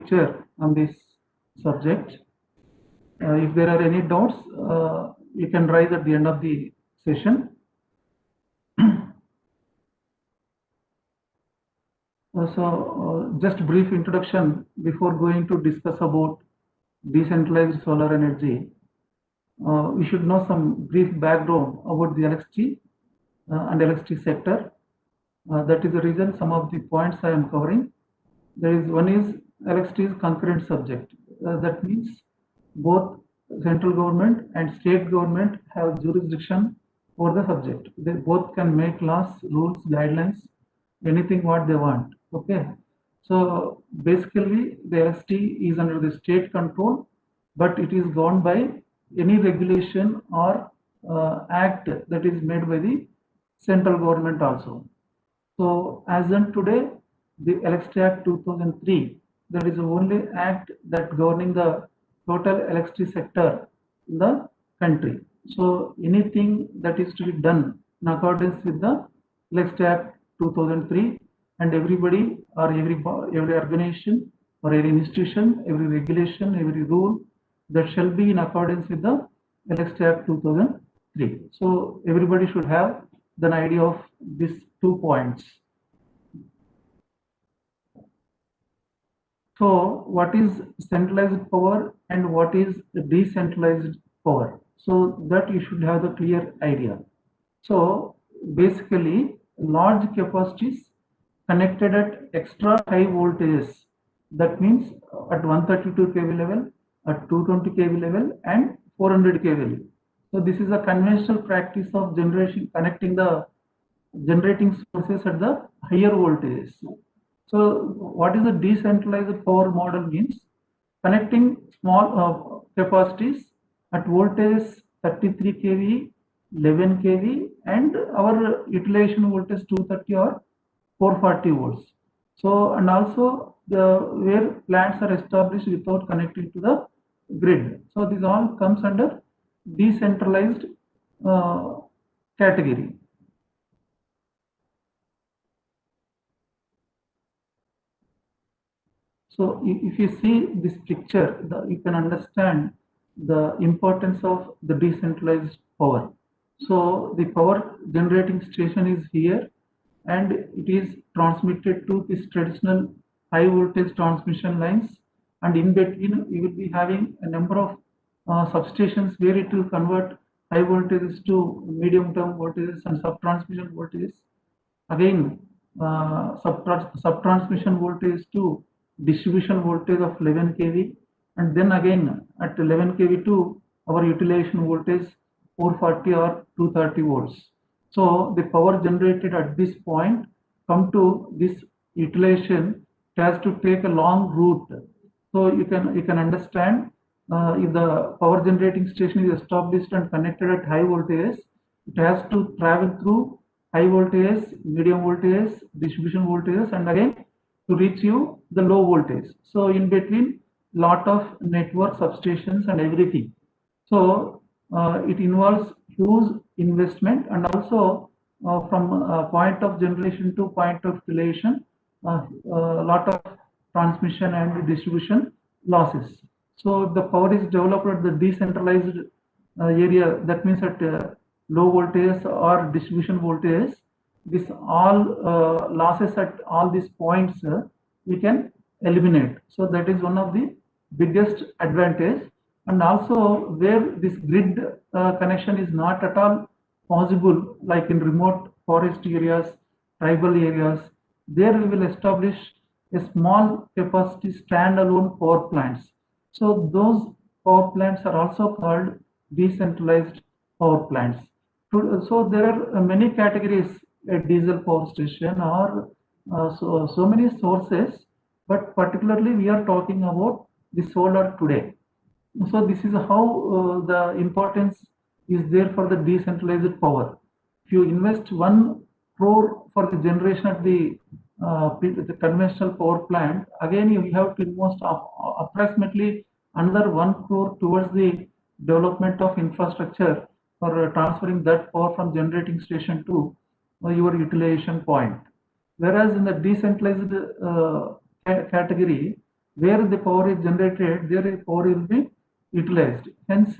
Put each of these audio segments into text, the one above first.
lecture on this subject. If there are any doubts, you can raise at the end of the session. Just brief introduction before going to discuss about decentralized solar energy. We should know some brief background about the electricity and electricity sector. That is the reason some of the points I am covering. One is electricity is concurrent subject. That means both central government and state government have jurisdiction over the subject. They both can make laws, rules, guidelines, anything what they want. Okay. So basically the electricity is under the state control, but it is governed by any regulation or act that is made by the central government also. So as on today, the Electricity Act 2003, that is the only act that governing the total electricity sector in the country. So anything that is to be done in accordance with the Electricity Act 2003, and everybody or every organization or every institution, every regulation, every rule that shall be in accordance with the Electricity Act 2003. So everybody should have an idea of these 2 points. So what is centralized power and what is decentralized power? So that you should have the clear idea. So basically large capacities connected at extra high voltages, that means at 132 kV level, at 220 kV level and 400 kV level. So this is a conventional practice of connecting the generating sources at the higher voltages. So what is the decentralized power model means? Connecting small capacities at voltage 33 kV, 11 kV and our utilization voltage 230 or 440 volts. So and also where plants are established without connecting to the grid. So this all comes under decentralized category. So if you see this picture, you can understand the importance of the decentralized power. So the power generating station is here and it is transmitted to this traditional high voltage transmission lines, and in between you will be having a number of substations where it will convert high voltages to medium term voltages and sub-transmission voltages. Again, sub-transmission voltage to distribution voltage of 11 kV, and then again at 11 kV to our utilization voltage 440 or 230 volts. So the power generated at this point come to this utilization, it has to take a long route. So you can understand if the power generating station is established and connected at high voltages, it has to travel through high voltages, medium voltages, distribution voltages, and again to reach you the low voltage. So in between lot of network substations and everything. So it involves huge investment, and also from point of generation to point of utilization, lot of transmission and distribution losses. So the power is developed at the decentralized area, that means at low voltage or distribution voltage. This all losses at all these points we can eliminate. So that is one of the biggest advantage. And also where this grid connection is not at all possible, like in remote forest areas, tribal areas, there we will establish a small capacity standalone power plants. So those power plants are also called decentralized power plants. So there are many categories, a diesel power station or so many sources, but particularly we are talking about the solar today. So this is how the importance is there for the decentralized power. If you invest 1 crore for the generation at the conventional power plant, again you have to invest approximately another 1 crore towards the development of infrastructure for transferring that power from generating station to your utilization point. Whereas in the decentralized category, where the power is generated, there the power will be utilized. Hence,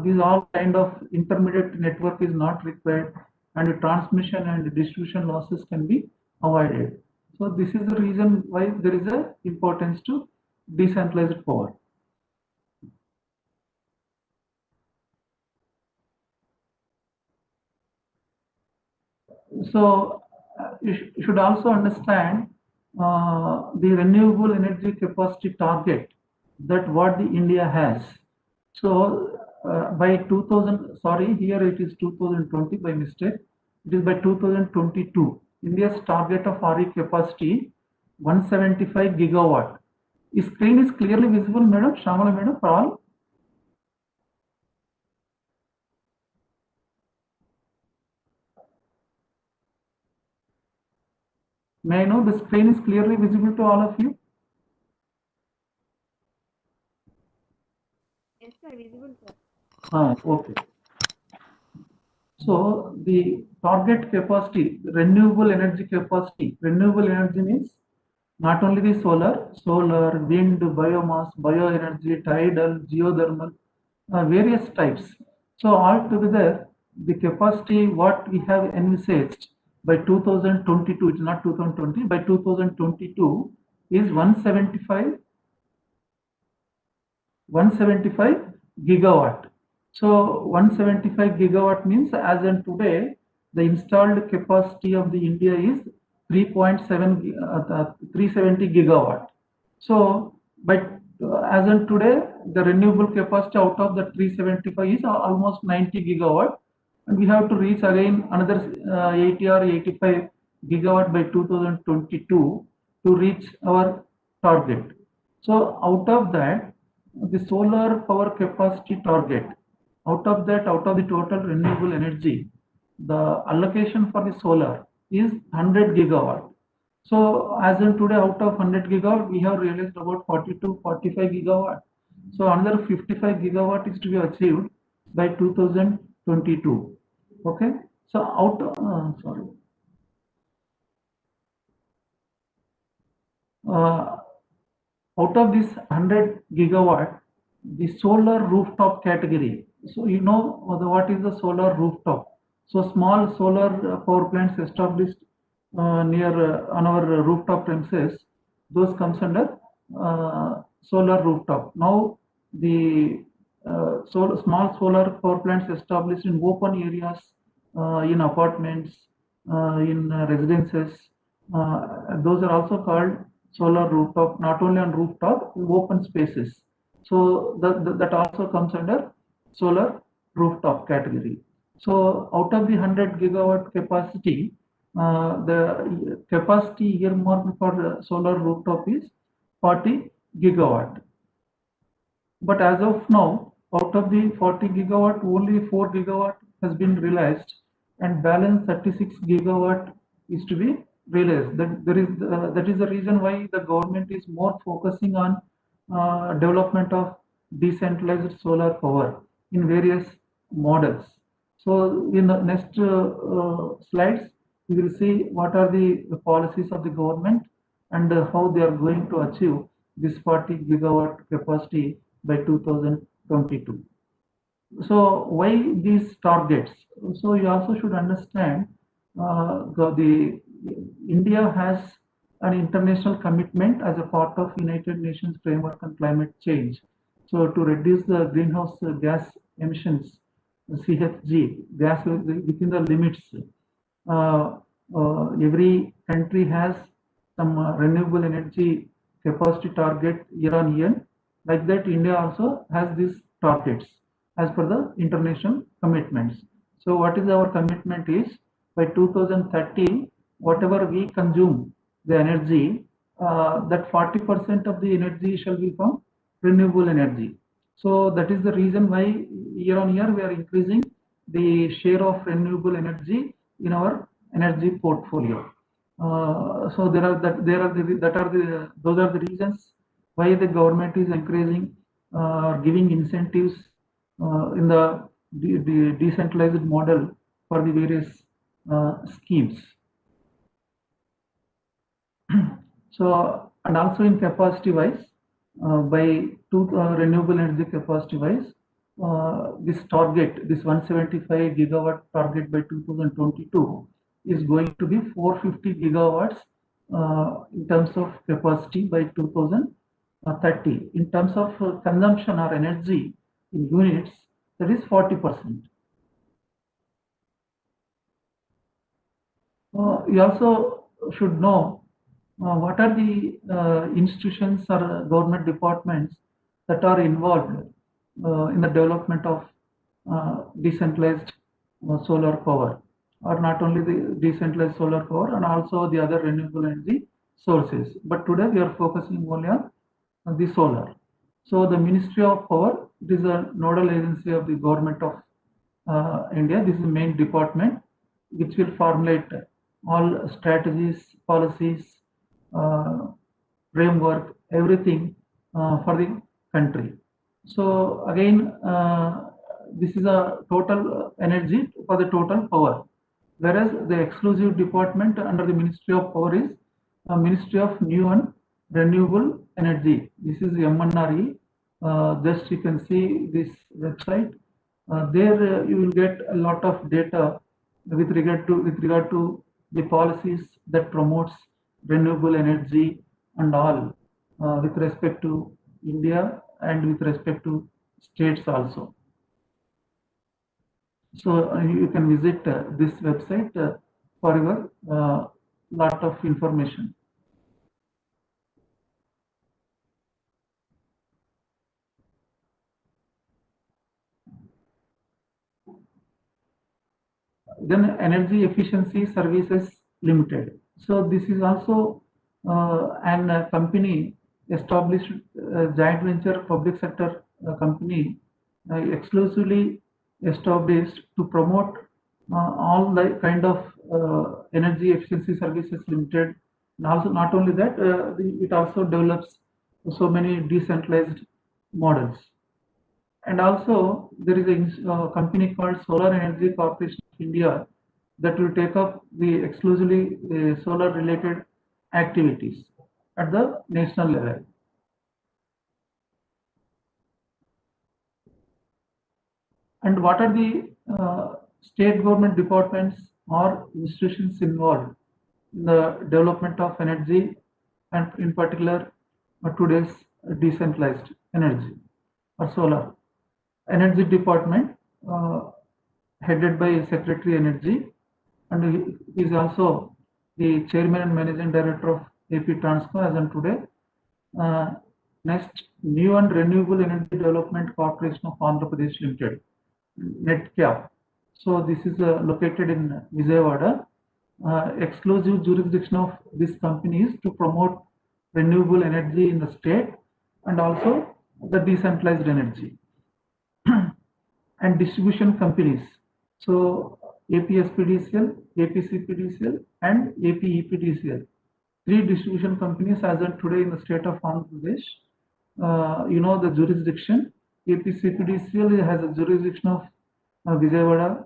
these all kind of intermediate network is not required, and transmission and distribution losses can be avoided. So this is the reason why there is a importance to decentralized power. So you should also understand the renewable energy capacity target that what the India has. So by 2000, sorry, here it is 2020 by mistake. It is by 2022. India's target of RE capacity 175 gigawatt. The screen is clearly visible, madam, Shamala madam, for all. May I know the screen is clearly visible to all of you? Yes, sir, visible, sir. Okay. So the target capacity, renewable energy capacity, renewable energy means not only the solar, wind, biomass, bioenergy, tidal, geothermal, various types. So altogether, the capacity what we have envisaged by 2022, it's not 2020, by 2022 is 175 gigawatt. So 175 gigawatt means as in today, the installed capacity of the India is 370 gigawatt. So, but as in today, the renewable capacity out of the 375 is almost 90 gigawatt, and we have to reach again another 80 or 85 gigawatt by 2022 to reach our target. So out of that, the solar power capacity target, out of that, out of the total renewable energy, the allocation for the solar is 100 gigawatt. So as in today, out of 100 gigawatt, we have realized about 40 to 45 gigawatt. So another 55 gigawatt is to be achieved by 2022. Okay. So sorry. Uh, Out of this 100 gigawatt, the solar rooftop category. So you know what is the solar rooftop? So small solar power plants established near on our rooftop premises, those comes under solar rooftop. Now the small solar power plants established in open areas, in apartments, in residences, those are also called solar rooftop, not only on rooftop, open spaces. So that also comes under solar rooftop category. So out of the 100 gigawatt capacity, the capacity earmarked for the solar rooftop is 40 gigawatt. But as of now, out of the 40 gigawatt, only 4 gigawatt has been realized, and balance 36 gigawatt is to be realized. That is the reason why the government is more focusing on development of decentralized solar power in various models. So in the next slides, we will see what are the policies of the government and how they are going to achieve this 40 gigawatt capacity by 2022. So why these targets? So you also should understand the India has an international commitment as a part of United Nations framework on climate change. So to reduce the greenhouse gas emissions, CHG gas within the limits. Every country has some renewable energy capacity target year on year. Like that, India also has these targets as per the international commitments. So what is our commitment is by 2030, whatever we consume the energy, that 40% of the energy shall be from renewable energy. So that is the reason why year on year we are increasing the share of renewable energy in our energy portfolio. So those are the reasons why the government is encouraging, giving incentives in the decentralized model for the various schemes. So And also in capacity wise, by renewable energy capacity wise, this target, this 175 gigawatt target by 2022 is going to be 450 gigawatts in terms of capacity by 2030. In terms of consumption or energy in units, that is 40%. You also should know what are the institutions or government departments that are involved in the development of decentralized solar power, or not only the decentralized solar power and also the other renewable energy sources. But today we are focusing only on the solar. So the Ministry of Power, it is a nodal agency of the government of India. This is the main department which will formulate all strategies, policies, uh, framework, everything for the country. So again, this is a total energy for the total power, whereas the exclusive department under the Ministry of Power is Ministry of New and Renewable Energy. This is MNRE. Just you can see this website. There you will get a lot of data with regard to the policies that promotes renewable energy and all with respect to India and with respect to states also. So you can visit this website for your lot of information. Then Energy Efficiency Services Limited. So this is also an company established joint venture public sector company exclusively established to promote all the kind of energy efficiency services limited. And also not only that, it also develops so many decentralized models. And also there is a company called Solar Energy Corporation of India that will take up the exclusively solar related activities at the national level. And what are the state government departments or institutions involved in the development of energy, and in particular today's decentralized energy or solar? Energy department headed by Secretary Energy, and he is also the chairman and managing director of AP Transco as on today. Next, New and Renewable Energy Development Corporation of Andhra Pradesh Limited, NetCap. So this is located in Vijayawada. Exclusive jurisdiction of this company is to promote renewable energy in the state and also the decentralized energy. And distribution companies. So APSPDCL, APCPDCL, and APEPDCL. Three distribution companies as of today in the state of Andhra Pradesh. You know the jurisdiction. APCPDCL has a jurisdiction of Vijayawada,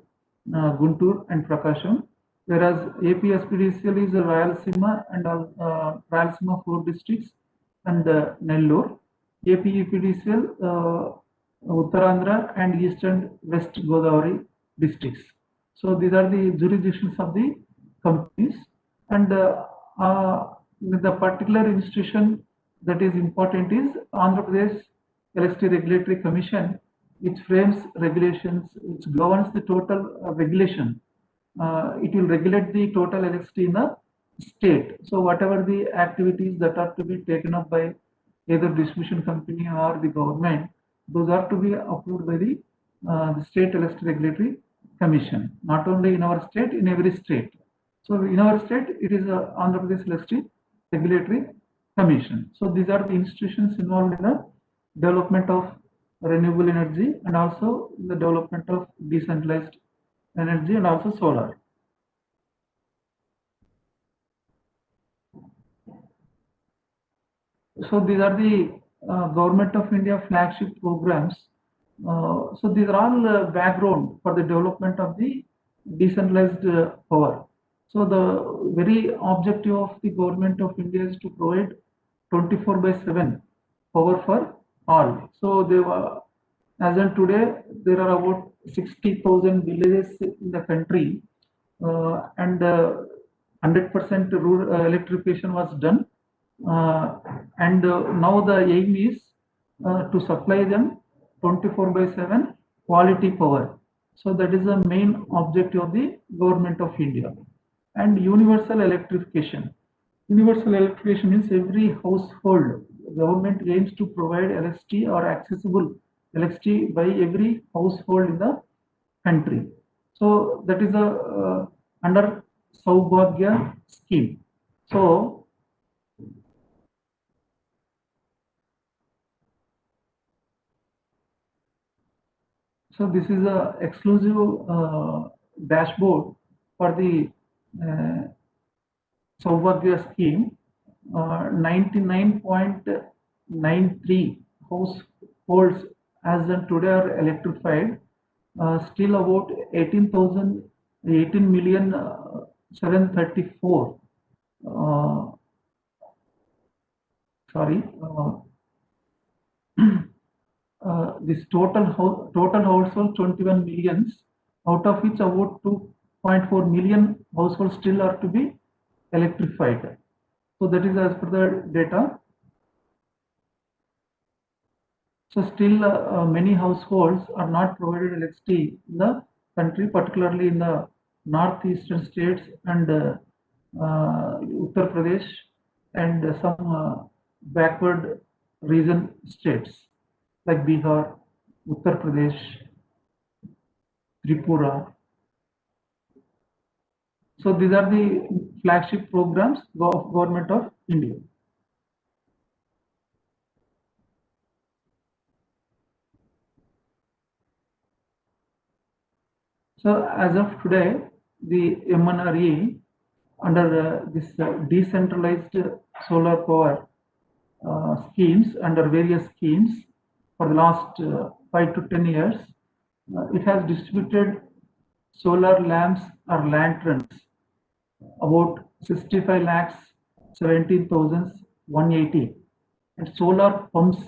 Guntur, and Prakasham, whereas APSPDCL is Rayalaseema and Rayalaseema 4 districts and Nellore. APEPDCL Uttarandhra and East and West Godavari districts. So these are the jurisdictions of the companies, and the particular institution that is important is Andhra Pradesh Electricity Regulatory Commission, which frames regulations, which governs the total regulation. It will regulate the total electricity in the state. So whatever the activities that are to be taken up by either distribution company or the government, those are to be approved by the State Electricity Regulatory Commission, not only in our state, in every state. So in our state, it is Andhra Pradesh Electricity Regulatory Commission. So these are the institutions involved in the development of renewable energy and also in the development of decentralized energy and also solar. So these are the Government of India flagship programs. So these are all background for the development of the decentralized power. So the very objective of the Government of India is to provide 24/7 power for all. So they were, as on today, there are about 60,000 villages in the country, and 100% rural electrification was done. And now the aim is to supply them 24/7 quality power. So that is the main objective of the government of India. And universal electrification. Universal electrification means every household, government aims to provide electricity or accessible electricity by every household in the country. So that is a under Saubhagya scheme. So this is a exclusive dashboard for the uh, Saubhagya scheme. 99.93 households as of today are electrified. Still about 18,734. Uh, sorry. This total household 21 millions, out of which about 2.4 million households still are to be electrified. So that is as per the data. So still many households are not provided electricity in the country, particularly in the northeastern states and Uttar Pradesh and some backward region states like Bihar, Uttar Pradesh, Tripura. So these are the flagship programs of Government of India. So as of today, the MNRE under this decentralized solar power schemes, under various schemes for the last 5 to 10 years, it has distributed solar lamps or lanterns about 65 lakhs 17,180, and solar pumps.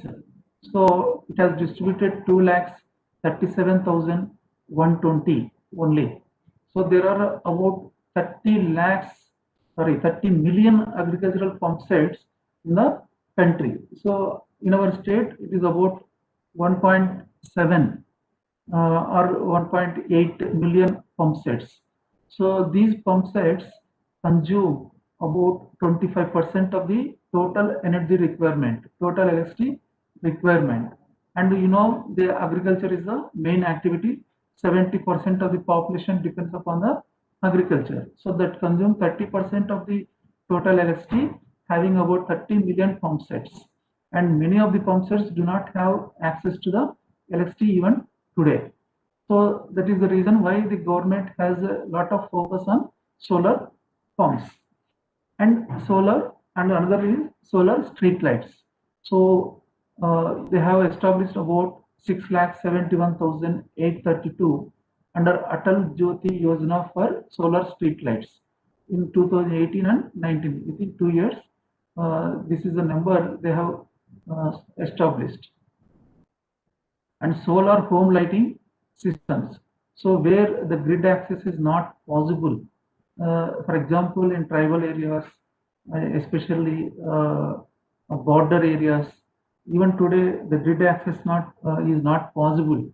So it has distributed 2 lakhs 37,120 only. So there are about 30 million agricultural pump sets in the country. So in our state, it is about 1.7 or 1.8 million pump sets. So these pump sets consume about 25% of the total energy requirement, total electricity requirement. And you know, the agriculture is the main activity. 70% of the population depends upon the agriculture. So that consumes 30% of the total electricity, having about 30 million pump sets. And many of the pump sets do not have access to the electricity even today. So that is the reason why the government has a lot of focus on solar pumps and solar, and another is solar street lights. So they have established about 6,71,832 under Atal Jyoti Yojana for solar street lights in 2018 and 19. Within 2 years, this is the number they have established. And solar home lighting systems. So where the grid access is not possible, for example, in tribal areas, especially border areas, even today the grid access is not possible.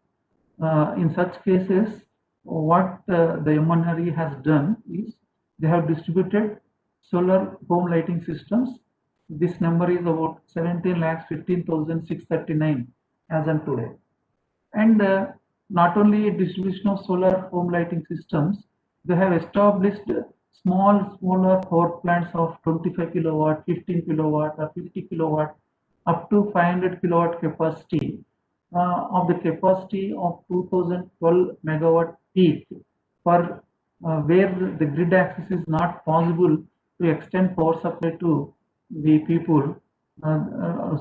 In such cases, what the MNRE has done is they have distributed solar home lighting systems. This number is about 17,15,639 as on today. And not only distribution of solar home lighting systems, they have established smaller power plants of 25 kilowatt, 15 kilowatt, or 50 kilowatt, up to 500 kilowatt capacity, of the capacity of 2012 megawatt peak, for where the grid access is not possible to extend power supply to the people.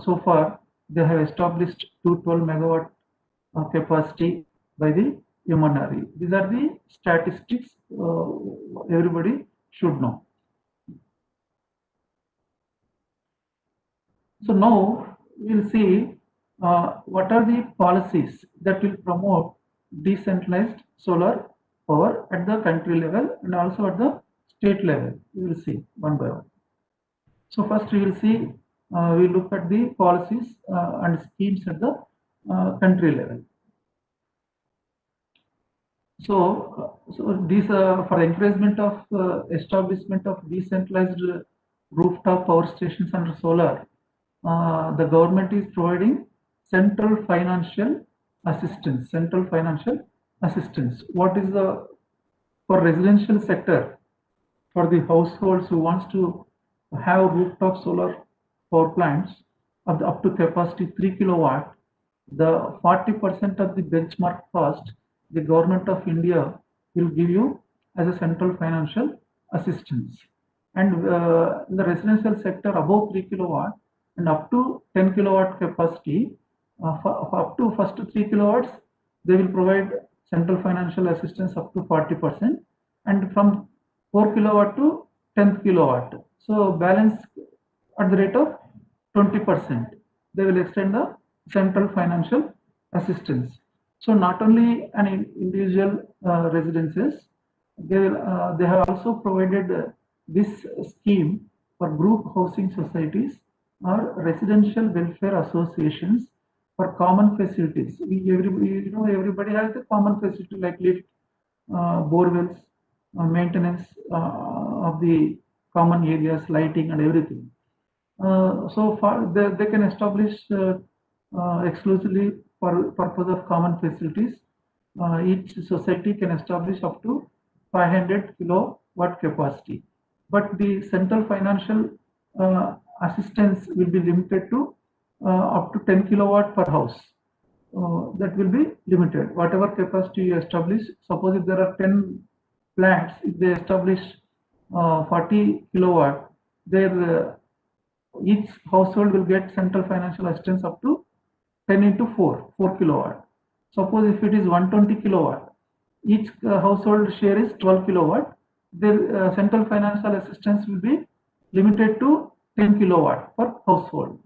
So far, they have established 212 megawatt capacity by the MNRE. These are the statistics everybody should know. So now we'll see what are the policies that will promote decentralized solar power at the country level and also at the state level. We will see one by one. So first we will see, we look at the policies and schemes at the country level. So these for encouragement of establishment of decentralized rooftop power stations under solar, the government is providing central financial assistance. Central financial assistance. What is the for residential sector? For the households who wants to have rooftop solar power plants up to capacity 3 kilowatt, the 40% of the benchmark cost the government of India will give you as a central financial assistance. And in the residential sector above 3 kilowatt and up to 10 kilowatt capacity, up to first 3 kilowatts, they will provide central financial assistance up to 40%, and from 4 kilowatt to 10 kilowatt. So balance at the rate of 20%. They will extend the central financial assistance. So not only an individual residences, they have also provided this scheme for group housing societies or residential welfare associations for common facilities. Everybody has the common facility like lift, borewells, maintenance of the common areas, lighting and everything. So far they can establish exclusively for purpose of common facilities. Each society can establish up to 500 kilowatt capacity, but the central financial assistance will be limited to up to 10 kilowatt per house. That will be limited. Whatever capacity you establish, suppose if there are 10 plants, if they establish 40 kilowatt, their each household will get central financial assistance up to 10 into 4 kilowatt. Suppose if it is 120 kilowatt, each household share is 12 kilowatt, the central financial assistance will be limited to 10 kilowatt per household,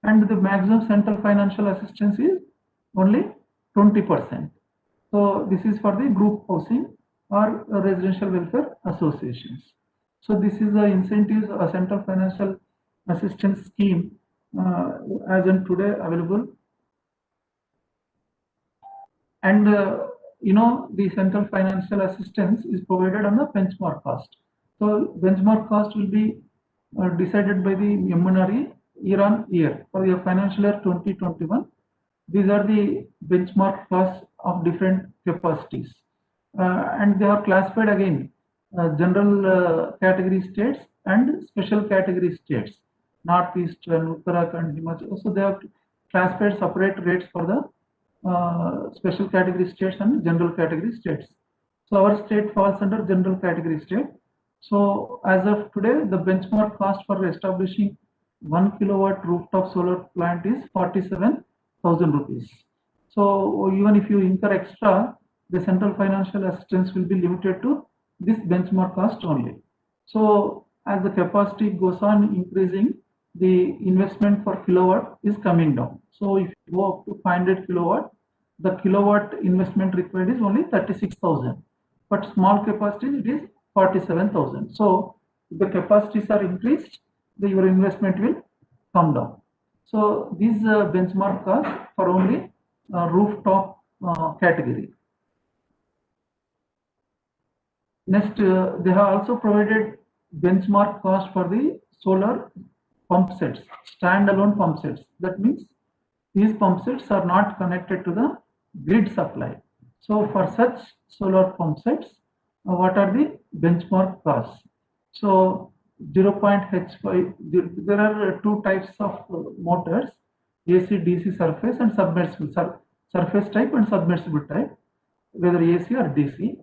and the maximum central financial assistance is only 20%. So this is for the group housing or residential welfare associations. So this is the incentives central financial assistance scheme as in today available. And the central financial assistance is provided on the benchmark cost. So benchmark cost will be decided by the MNRE year on year for your financial year 2021. These are the benchmark costs of different capacities, and they are classified again general category states and special category states, Northeast and Uttarakhand, Himachal. So they have classified separate rates for the special category states and general category states. So our state falls under general category state. So as of today, the benchmark cost for establishing 1 kilowatt rooftop solar plant is 47,000 rupees. So even if you incur extra, the central financial assistance will be limited to this benchmark cost only. So as the capacity goes on increasing, the investment per kilowatt is coming down. So if you go up to 500 kilowatt, the kilowatt investment required is only 36,000, but small capacity it is 47,000. So if the capacities are increased, your investment will come down. So these benchmark cost for only rooftop category. Next, they have also provided benchmark cost for the solar pump sets, standalone pump sets. That means these pump sets are not connected to the grid supply. So for such solar pump sets, what are the benchmark costs? So 0.H5, there are two types of motors, AC DC surface and submersible, surface type and submersible type, whether AC or DC.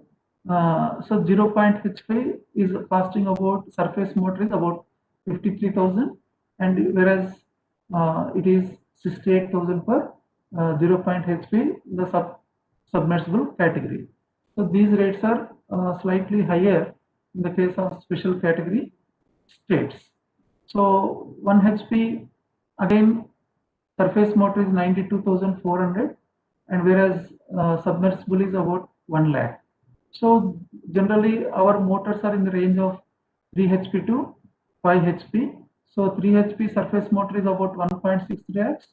So 0.H5 is costing about, surface motor is about 53,000, and whereas it is 68,000 per 0.HP in the submersible category. So these rates are slightly higher in the case of special category states. So 1 HP Again, surface motor is 92,400, and whereas submersible is about 1 lakh. So generally our motors are in the range of 3 HP to 5 HP. So 3 HP surface motor is about 1.6 lakhs,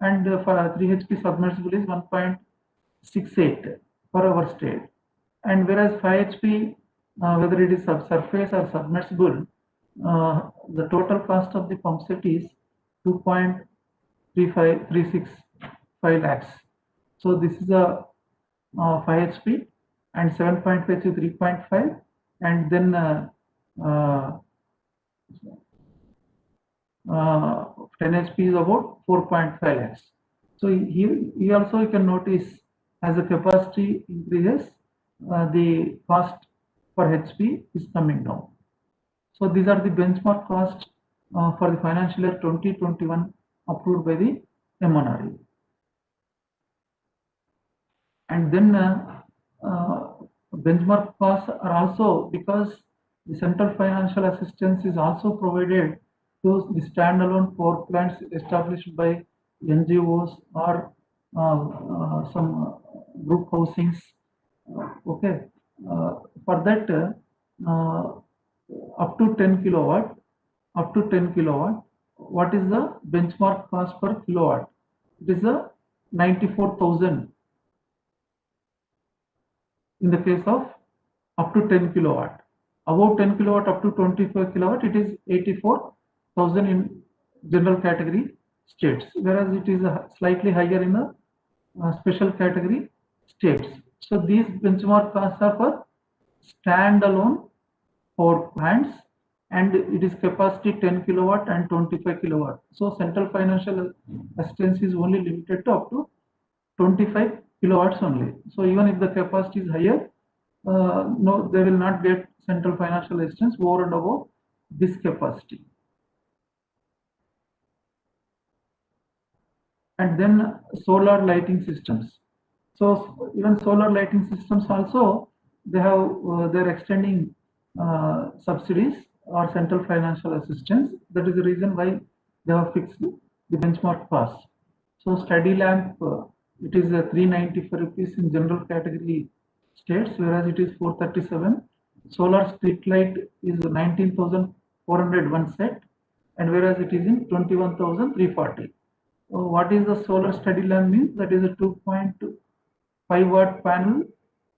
and for 3 HP submersible is 1.68 for our state. And whereas 5 HP, whether it is subsurface or submersible, the total cost of the pump set is 2.365 lakhs. So this is a 5 HP, and 7.5 to 3.5, and then 10 HP is about 4.5 lakhs. So here also you can notice, as the capacity increases, the cost per HP is coming down. So these are the benchmark costs for the financial year 2021 approved by the MNRE. And then benchmark costs are also, because the central financial assistance is also provided to the standalone power plants established by NGOs or some group housings. Okay, for that up to 10 kilowatt, what is the benchmark cost per kilowatt? It is a 94,000 in the case of up to 10 kilowatt. Above 10 kilowatt up to 25 kilowatt, it is 84,000 in general category states, whereas it is slightly higher in the special category states. So these benchmark costs are for standalone power plants, and it is capacity 10 kilowatt and 25 kilowatt. So central financial assistance is only limited to up to 25 kilowatts only. So even if the capacity is higher, no, they will not get central financial assistance over and above this capacity. And then solar lighting systems. So even solar lighting systems also, they have they're extending subsidies or central financial assistance. That is the reason why they have fixed the benchmark cost. So study lamp, it is 394 rupees in general category states, whereas it is 437. Solar street light is 19,401 set, and whereas it is in 21,340. What is the solar study lamp means? That is a 2.5 watt panel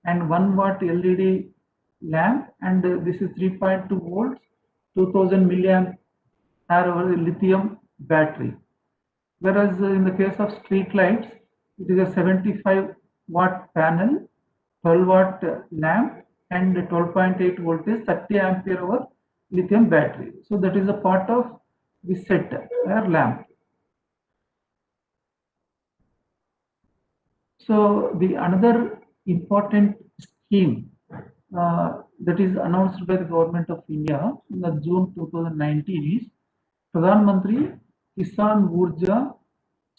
and 1 watt LED lamp, and this is 3.2 volts, 2000 milliamp hour lithium battery. Whereas in the case of street lights, it is a 75 watt panel, 12 watt lamp, and 12.8 voltage, 30 ampere hour lithium battery. So that is a part of the set or lamp. So the another important scheme that is announced by the government of India in the June 2019 is Pradhan Mantri Kisan Urja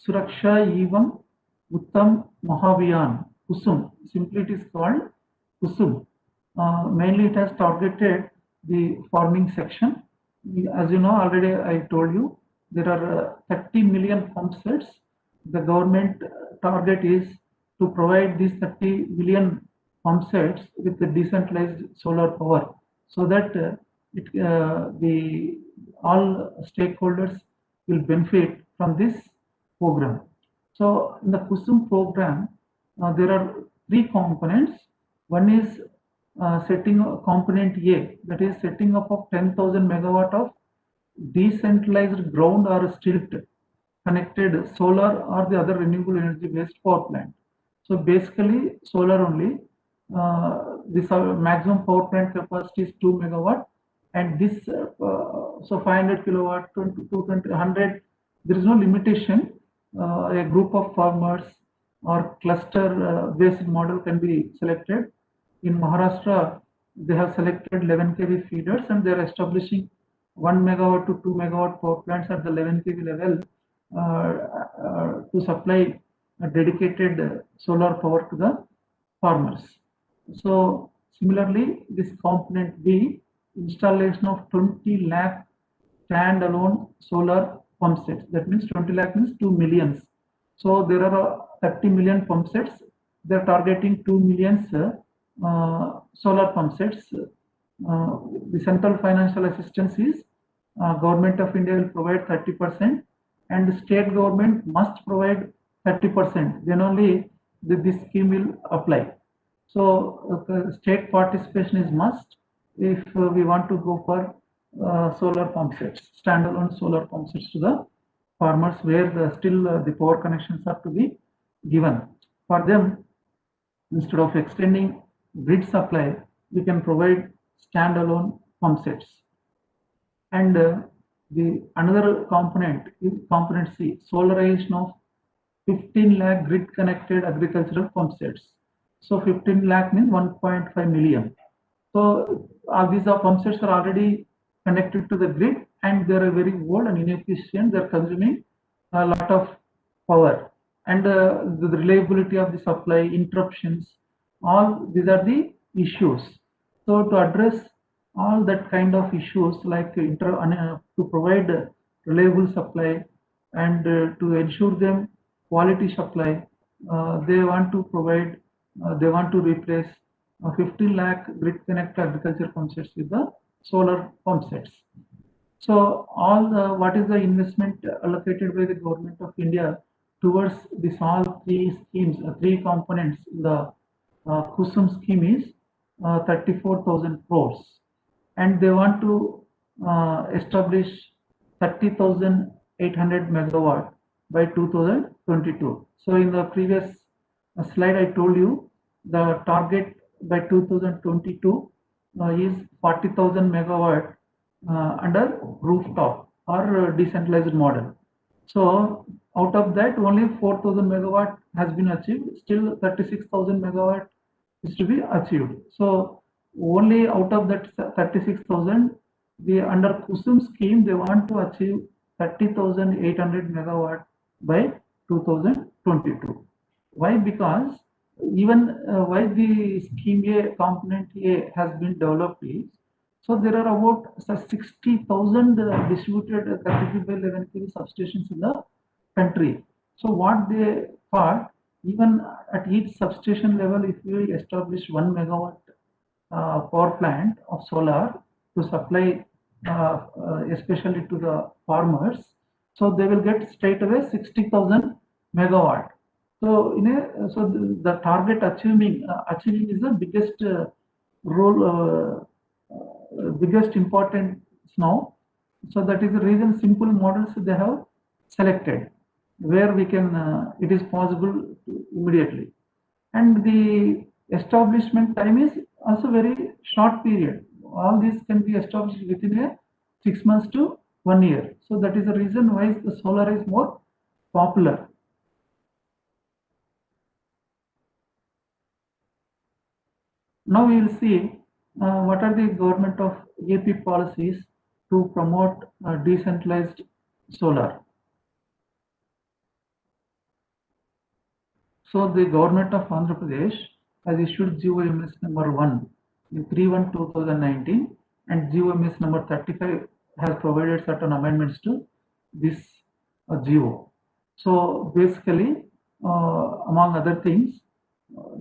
Suraksha Evam Uttam Mahabhiyan, KUSUM. Simply it is called KUSUM. Mainly it has targeted the farming section. As you know, already I told you, there are 30 million pump sets. The government target is to provide these 30 million pump sets with the decentralized solar power, so that all stakeholders will benefit from this program. So in the KUSUM program, there are three components. One is setting component A, that is setting up of 10,000 megawatt of decentralized ground or stilt connected solar or the other renewable energy based power plant. So basically solar only. This maximum power plant capacity is 2 megawatt, and this so 500 kilowatt, 220, 100. There is no limitation. A group of farmers or cluster based model can be selected. In Maharashtra, they have selected 11 kV feeders, and they are establishing 1 megawatt to 2 megawatt power plants at the 11 kV level to supply a dedicated solar power to the farmers. So similarly, this component B, installation of 20 lakh standalone solar pump sets. That means 20 lakh means 2 millions. So there are 30 million pump sets. They are targeting 2 millions solar pump sets. The central financial assistance is government of India will provide 30% and the state government must provide 30%. Then only this scheme will apply. So state participation is must if we want to go for solar pump sets, standalone solar pump sets to the farmers where still the power connections are to be given. For them, instead of extending grid supply, we can provide standalone pump sets. And the another component is component C, solarization of 15 lakh grid connected agricultural pump sets. So 15 lakh means 1.5 million. So these pump sets are already connected to the grid and they are very old and inefficient. They are consuming a lot of power and the reliability of the supply, interruptions, all these are the issues. So to address all that kind of issues like to provide reliable supply and to ensure them quality supply, they want to provide, they want to replace 15 lakh grid connected agriculture pump sets with the solar pump sets. So all what is the investment allocated by the government of India towards this all three schemes, three components in the KUSUM scheme is 34,000 crores, and they want to establish 30,800 megawatt by 2022. So in the previous slide I told you the target by 2022 is 40,000 megawatt under rooftop or decentralized model. So out of that only 4,000 megawatt has been achieved, still 36,000 megawatt is to be achieved. So only out of that 36,000, the under KUSUM scheme they want to achieve 30,800 megawatt by 2022. Why? Because even why the scheme A, component A has been developed is, so there are about 60,000 distributed 33 by 11 kV substations in the country. So what they thought, even at each substation level, if we establish 1 megawatt power plant of solar to supply especially to the farmers, so they will get straight away 60,000 megawatt. So so the target achieving is the biggest role, biggest importance now. So that is the reason simple models they have selected where we can it is possible immediately, and the establishment time is also very short period. All these can be established within a 6 months to 1 year. So that is the reason why the solar is more popular. Now we will see what are the government of AP policies to promote decentralized solar. So the government of Andhra Pradesh has issued GOMS number 1 in 3/1/2019 and GOMS number 35 has provided certain amendments to this GO. So basically, among other things,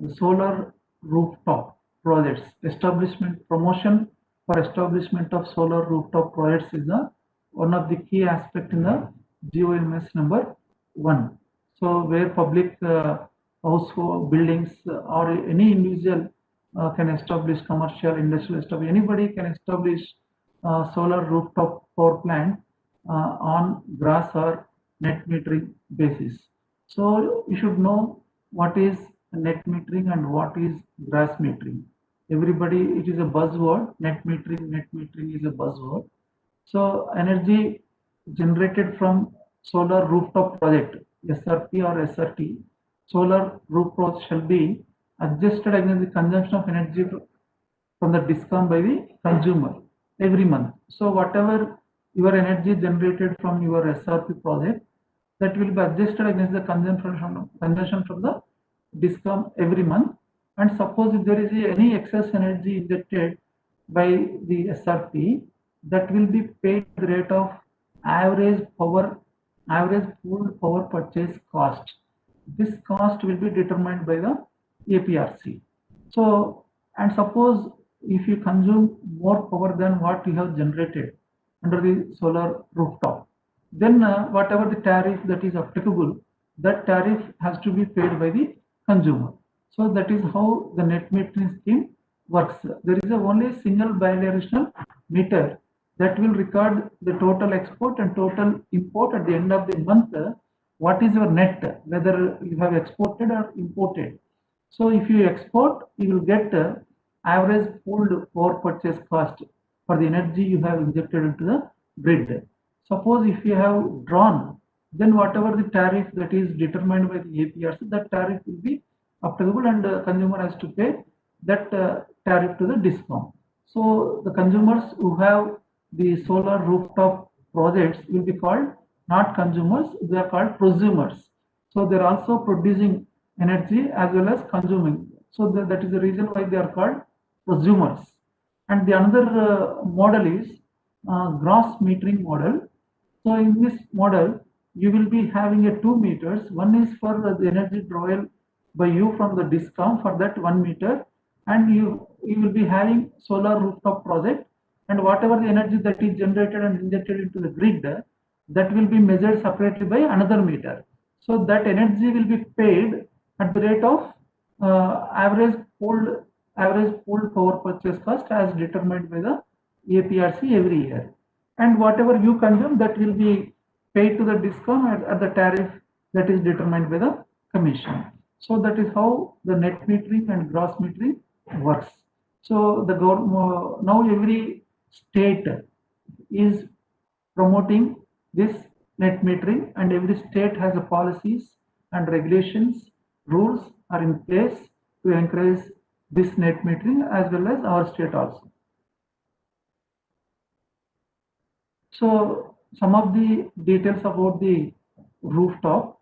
the solar rooftop projects establishment promotion for establishment of solar rooftop projects is one of the key aspect in the GOMS number 1. So where public household buildings or any individual can establish commercial, industrial, anybody can establish solar rooftop power plant on grass or net metering basis. So you should know what is net metering and what is grass metering. Everybody, it is a buzzword. Net metering is a buzzword. So energy generated from solar rooftop project, SRP or SRT, solar rooftop shall be adjusted against the consumption of energy from the discount by the consumer every month. So whatever your energy generated from your SRP project, that will be adjusted against the consumption from the discount every month. And suppose if there is any excess energy injected by the SRP, that will be paid at the rate of average power average pooled power purchase cost. This cost will be determined by the APRC. So, and suppose if you consume more power than what you have generated under the solar rooftop, then whatever the tariff that is applicable, that tariff has to be paid by the consumer. So that is how the net metering scheme works. There is only a single bidirectional meter that will record the total export and total import at the end of the month. What is your net, whether you have exported or imported. So if you export, you will get average pooled power purchase cost for the energy you have injected into the grid. Suppose if you have drawn, then whatever the tariff that is determined by the APRC, that tariff will be applicable, and the consumer has to pay that tariff to the discount. So the consumers who have the solar rooftop projects will be called not consumers, they are called prosumers. So they are also producing energy as well as consuming. So that is the reason why they are called prosumers. And the another model is gross metering model. So in this model, you will be having a 2 meters. One is for the energy drawal by you from the discount for that 1 meter, and you will be having solar rooftop project, and whatever the energy that is generated and injected into the grid, that will be measured separately by another meter. So that energy will be paid at the rate of average pooled power purchase cost as determined by the APRC every year. And whatever you consume, that will be paid to the discount at the tariff that is determined by the commission. So that is how the net metering and gross metering works. So the government now every state is promoting this net metering, and every state has a policies and regulations, rules are in place to encourage this net metering, as well as our state also. So some of the details about the rooftop.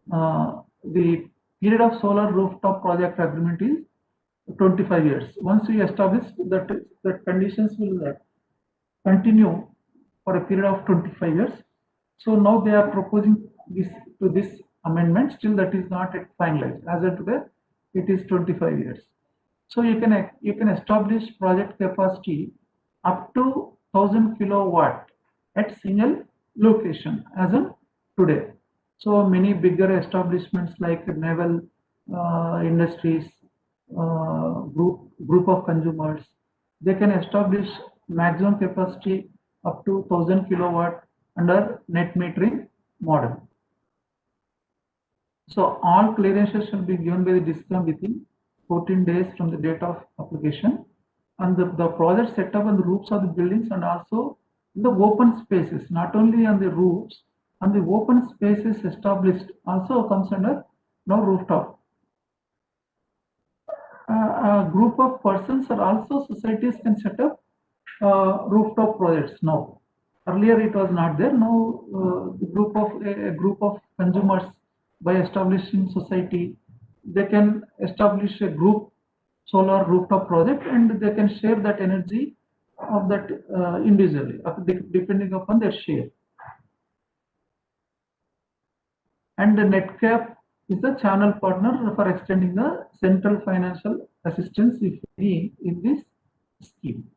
The period of solar rooftop project agreement is 25 years. Once we establish that conditions will continue for a period of 25 years. So now they are proposing this amendment. Still, that is not yet finalized. As of today, it is 25 years. So you can establish project capacity up to 1000 kilowatt at single location as of today. So many bigger establishments like naval industries, group of consumers, they can establish maximum capacity up to 1000 kilowatt under net metering model. So all clearances shall be given by the DISCOM within 14 days from the date of application, and the project set up on the roofs of the buildings and also in the open spaces, not only on the roofs, and the open spaces established also comes under now rooftop. A group of persons or also societies can set up rooftop projects now. Earlier it was not there. Now a group of consumers, by establishing society, they can establish a group solar rooftop project, and they can share that energy of that individually depending upon their share. And the NetCap is the channel partner for extending the central financial assistance if need in this scheme.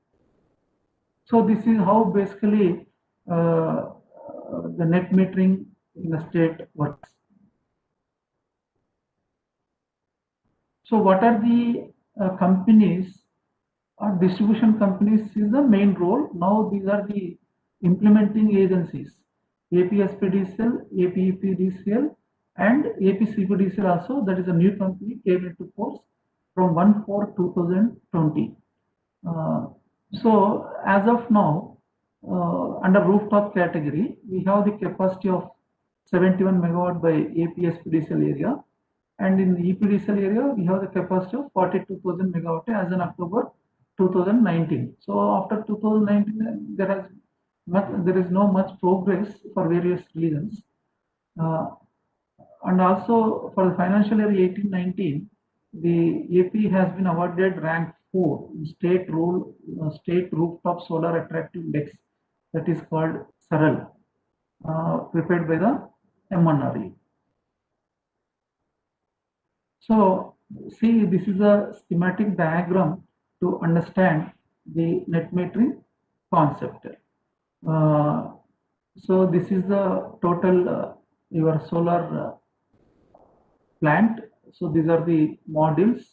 So this is how basically the net metering in the state works. So what are the companies or distribution companies is the main role. Now these are the implementing agencies: APSPDCL, APEPDCL, and APCPDCL also. That is a new company came into force from 1/4/2020. So as of now, under rooftop category, we have the capacity of 71 megawatt by APSPDCL area, and in the EPDCL area, we have the capacity of 42,000 megawatt as in October 2019. So after 2019, there is no much progress for various reasons. And also for the financial year 18-19, the AP has been awarded rank 4 in state rooftop solar attractive index, that is called SARAL, prepared by the M1RE. So see, this is a schematic diagram to understand the net metering concept. So this is the total your solar plant. So these are the modules.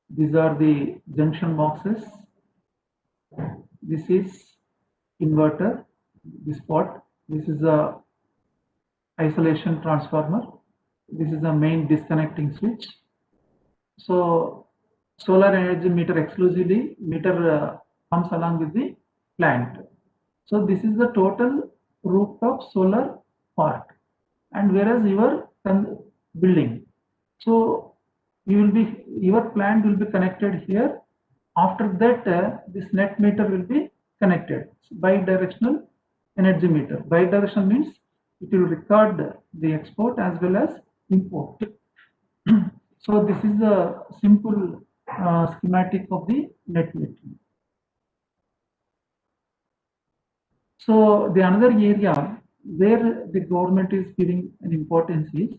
These are the junction boxes. This is inverter. This pot. This is a isolation transformer. This is the main disconnecting switch. So solar energy meter exclusively comes along with the plant. So this is the total rooftop solar park, and whereas your building, so your plant will be connected here. After that, this net meter will be connected. Bi-directional energy meter. Bi-directional means it will record the export as well as import. So this is the simple schematic of the net metering. So the another area where the government is giving an importance is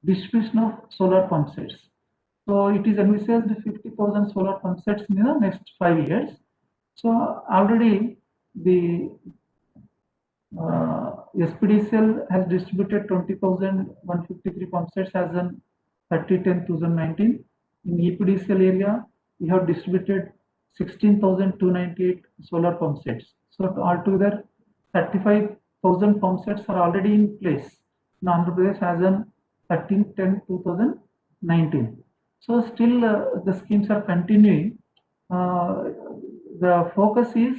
distribution of solar pump sets. So it is envisaged 50,000 solar pump sets in the next 5 years. So already the SPDCL has distributed 20,153 pump sets as on 30/10/2019. In EPDCL area, we have distributed 16,298 solar pump sets. So altogether, 35,000 pump sets are already in place in Andhra Pradesh as on 13/10/2019. So still the schemes are continuing. The focus is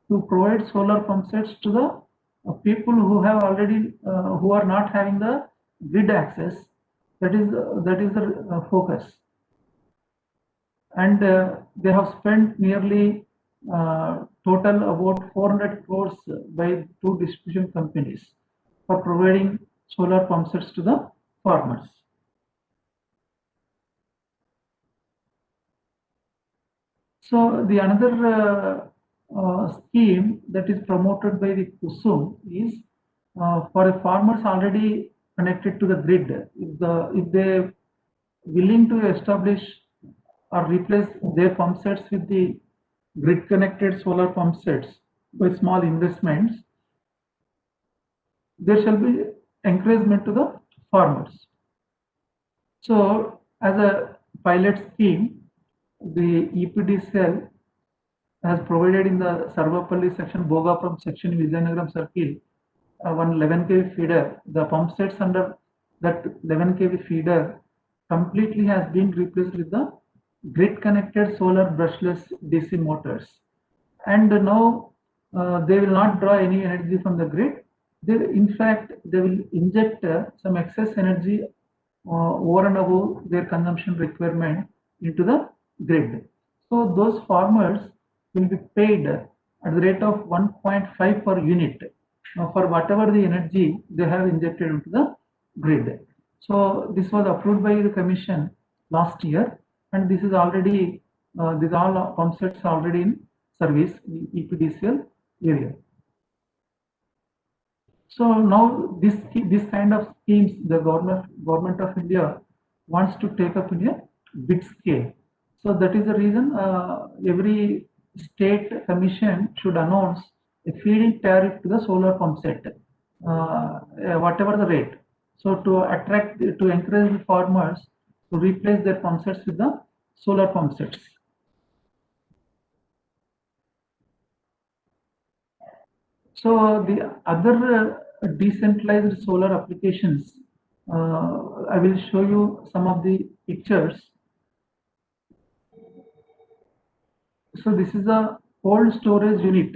to provide solar pump sets to the people who have already who are not having the grid access. That is the focus, and they have spent nearly total about 400 crores by two distribution companies for providing solar pump sets to the farmers. So the another scheme that is promoted by the KUSUM is for the farmers already connected to the grid. If they willing to establish or replace their pump sets with the grid connected solar pump sets by small investments, there shall be encouragement to the farmers. So as a pilot scheme, the EPDCL has provided in the Sarvapalli section, Bhogapuram section, Vizianagaram circle, one 11 kV feeder. The pump sets under that 11 kV feeder completely has been replaced with the grid connected solar brushless DC motors, and now they will not draw any energy from the grid. In fact, they will inject some excess energy over and above their consumption requirement into the grid. So those farmers will be paid at the rate of 1.5 per unit for whatever the energy they have injected into the grid. So this was approved by the commission last year, and this is already these all pump sets already in service in EPDCL area. So now this kind of schemes the government of India wants to take up in a big scale. So that is the reason every state commission should announce a feed-in tariff to the solar pump set, whatever the rate. So to encourage the farmers to replace their pump sets with the solar pump sets. So the other decentralized solar applications, I will show you some of the pictures. So this is a cold storage unit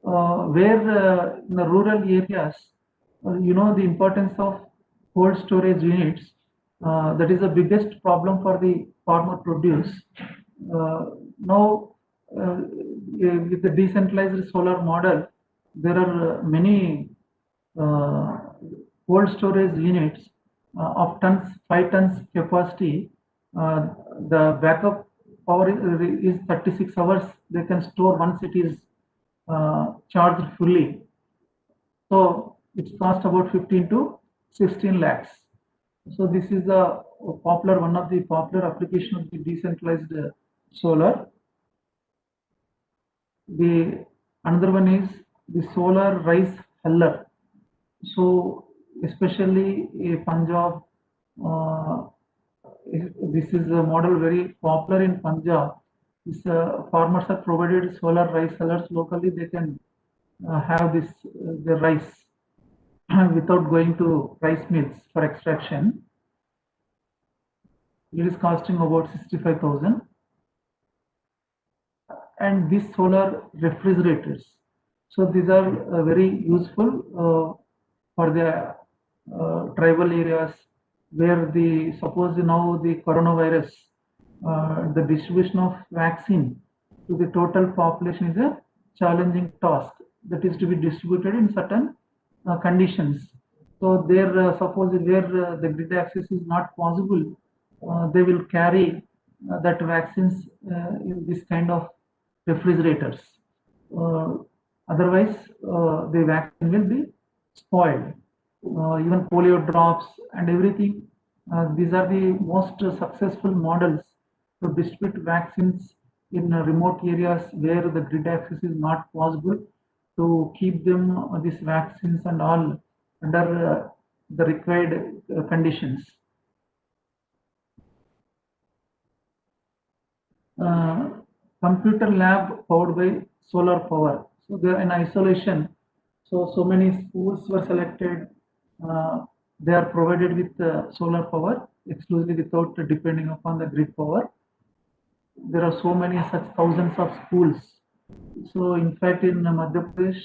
where in the rural areas, you know the importance of cold storage units. That is the biggest problem for the farmer produce. Now with the decentralized solar model, there are many cold storage units of 5 tons capacity. The backup power is 36 hours. They can store once it is charged fully. So It's cost about 15 to 16 lakhs. So this is the one of the popular application of the decentralized solar. The another one is the solar rice huller. So especially Punjab, uh, this is a model very popular in Punjab. This farmers are provided solar rice hullers locally. They can have this the rice without going to rice mills for extraction. It is costing about 65,000. And these solar refrigerators. So these are very useful for the tribal areas where the suppose now the coronavirus, the distribution of vaccine to the total population is a challenging task that is to be distributed in certain conditions. So there, suppose where the grid access is not possible, they will carry that vaccines in this kind of refrigerators. Uh, Otherwise, the vaccine will be spoiled. Even polio drops and everything. These are the most successful models to distribute vaccines in remote areas where the grid access is not possible, to keep them these vaccines and all under the required conditions. uh, Computer lab powered by solar power. So they are in isolation. So many schools were selected. Uh, they are provided with solar power exclusively without depending upon the grid power. There are so many such thousands of schools. So in fact, in Madhya Pradesh,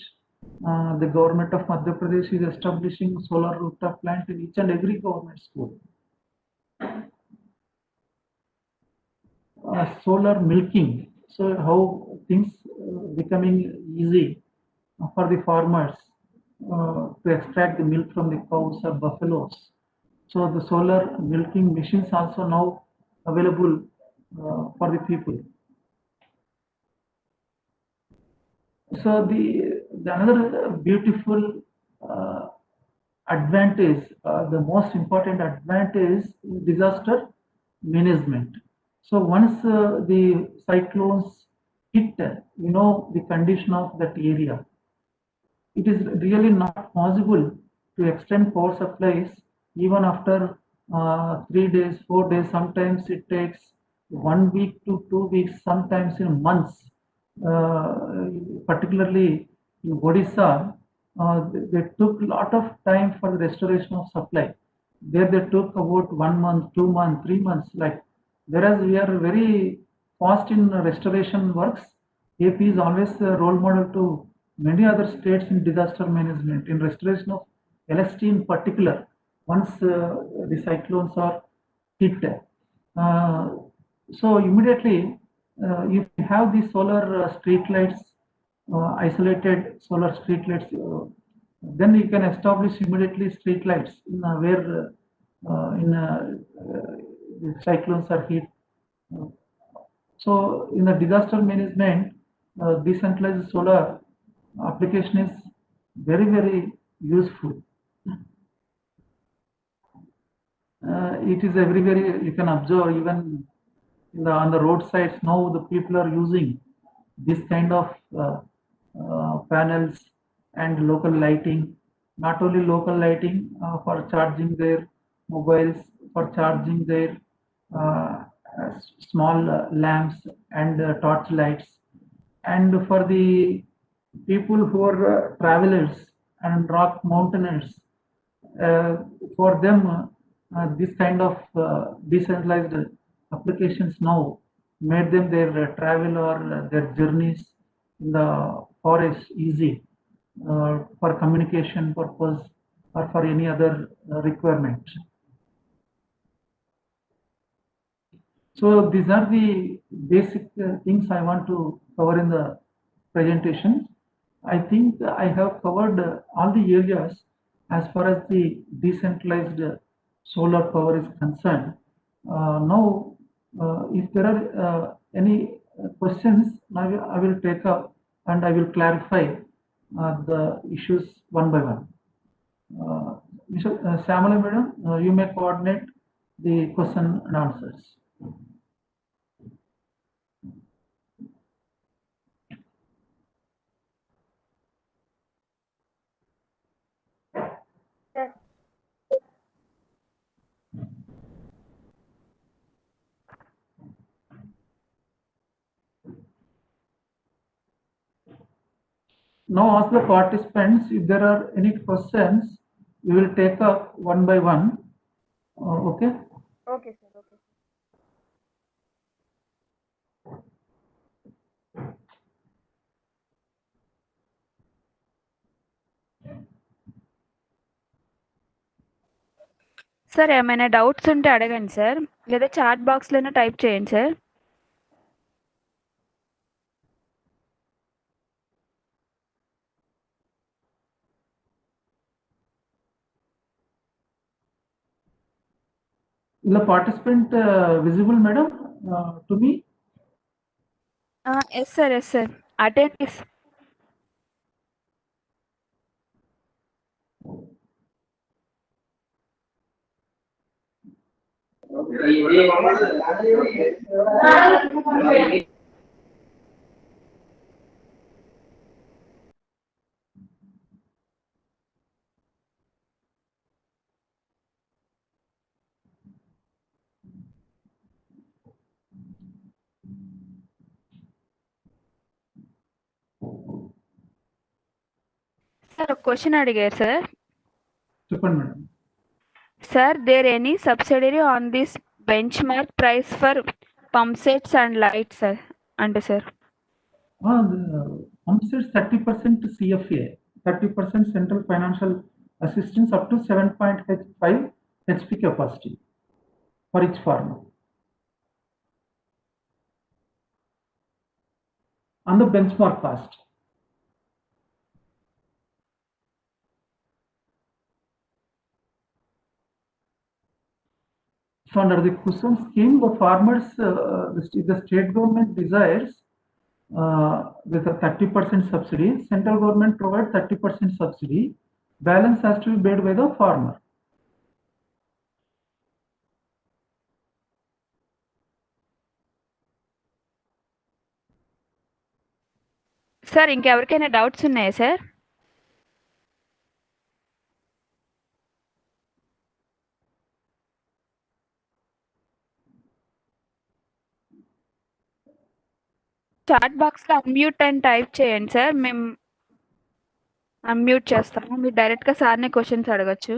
the government of Madhya Pradesh is establishing solar rooftop plant in each and every government school. Solar milking. So how things becoming easy for the farmers to extract the milk from the cows or buffaloes. So the solar milking machines also now available for the people. So the another beautiful uh, advantage, the most important advantage is disaster management. So once the cyclones hit, the condition of that area, it is really not possible to extend power supplies even after 3 days, 4 days. Sometimes it takes 1 week to 2 weeks, sometimes in months. Particularly in Odisha, they took a lot of time for the restoration of supply. There they took about 1 month, 2 months, 3 months, like, whereas we are very fast in restoration works. AP is always a role model to many other states in disaster management, in restoration of electricity in particular, once the cyclones are hit. Uh, so immediately, if you have the solar street lights, isolated solar street lights, then you can establish immediately street lights in where the cyclones are hit. Uh, so in the disaster management, decentralized solar application is very useful. It is everywhere. You can observe even on the roadsides now the people are using this kind of panels and local lighting. Not only local lighting for charging their mobiles, for charging their uh, small lamps and torch lights, and for the people who are travelers and rock mountaineers, uh, for them, this kind of decentralized applications now made them their travel or their journeys in the forest easy for communication purpose or for any other requirement. So these are the basic things I want to cover in the presentation. I think I have covered all the areas as far as the decentralized solar power is concerned. Now, if there are any questions, I will take up and I will clarify the issues one by one. Mr. Samala Madam, you may coordinate the question and answers. Now ask the participants if there are any questions. We will take up one by one. Okay. Okay, sir. Okay. Sir ఏమైనా doubts ఉంటే అడగండి sir, లేదా chat బాక్స్లోనే type చేయండి sir. Is the participant visible, madam, to me? Yes sir, yes sir. Attend. Sir ఒక question అడిగారు sir. చెప్పండి madam. Sir, there any subsidiary on this benchmark price for pump sets and lights sir అంటే sir? Pump sets 30% CFA, 30% central financial assistance up to 7.5 HP capacity for each farmer. On the benchmark cost. So under the cushion scheme, the farmers, the state government desires with a 30% subsidy, central government provides 30% subsidy, balance has to be paid by the farmer. Sir ఇంకెవరికైనా doubts ఉన్నాయా sir? Chat బాక్స్లో unmute అని type చేయండి sir, మేము unmute చేస్తాము. మీరు డైరెక్ట్గా సార్నే questions అడగచ్చు.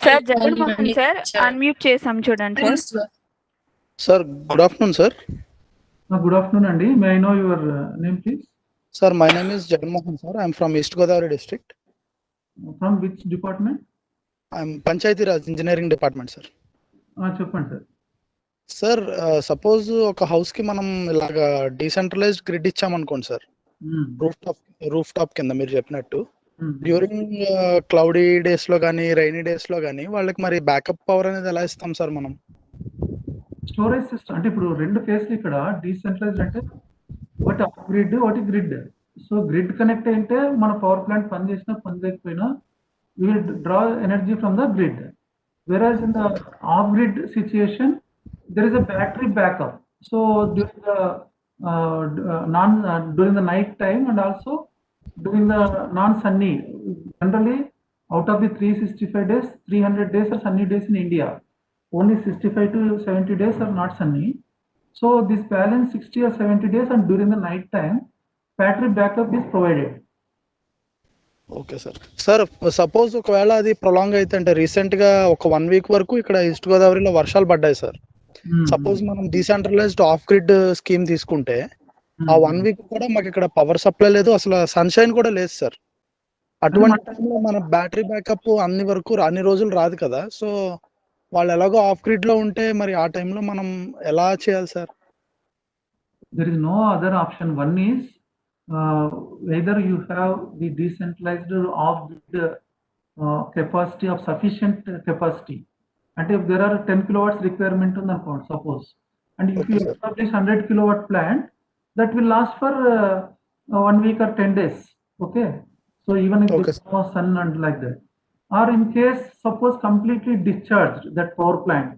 సార్ జగన్మోహన్ సార్ అన్మ్యూట్ చేసాం చూడండి sir. Sir good afternoon sir. Good afternoon, Andy. May I know your name, please? Sir, my name is Jaganmohan sir. I am from East Godavari district. From which department? I am Panchayati Raj Engineering Department sir. చెప్పండి sir. Sir suppose ఒక house కి మనం ఇలాగా decentralised grid ఇచ్చామనుకోండి సార్, rooftop కింద మీరు చెప్పినట్టు డ్యూరింగ్ క్లౌడీ డేస్ లో కానీ రైనీ డేస్ లో కానీ వాళ్ళకి మరి బ్యాకప్ పవర్ అనేది ఎలా ఇస్తాం సార్ మనం? స్టోరేజ్ సిస్టమ్ అంటే ఇప్పుడు రెండు ఫేస్లు ఇక్కడ డీసెంట్రలైజ్డ్ అంటే ఒకటి ఆఫ్ గ్రిడ్ ఒకటి గ్రిడ్. సో గ్రిడ్ కనెక్ట్ అయితే మన పవర్ ప్లాంట్ పని చేసినా పని చేయకపోయినా we will draw energy from the grid, whereas in the off grid situation there is a battery backup. So during the during the night time and also during the non sunny, generally out of the 365 days 300 days are sunny days in India, only 65 to 70 days are not sunny. So this balance 60 or 70 days and during the night time battery backup is provided. Okay sir. Sir suppose ఒకవేళ అది prolong అయితే అంటే recent గా ఒక 1 week వరకు ఇక్కడ east గోదావరిలో వర్షాలు పడ్డాయి సార్. సపోజ్ మనం డీసెంట్రలైజ్డ్ ఆఫ్ గ్రిడ్ స్కీమ్ తీసుకుంటే ఆ 1 వీక్ కూడా మాకు ఇక్కడ పవర్ సప్లై లేదు, అసలు సన్షైన్ కూడా లేదు సార్. అటువంటి టైంలో మన బ్యాటరీ బ్యాకప్ అన్ని రోజులు రాదు కదా. సో వాళ్ళు ఎలాగో ఆఫ్ గ్రిడ్ లో ఉంటే మరి ఆ టైంలో మనం ఎలా చేయాలి sir? There is no other option. One is whether you have the decentralized or off-grid capacity of sufficient capacity. And if there are 10 kilowatts requirement on the phone, suppose, and if Okay, you sir. establish 100 kilowatt plant, that will last for 1 week or 10 days. Okay. So even if there Okay, is no sun and like that, or in case suppose completely discharged that power plant,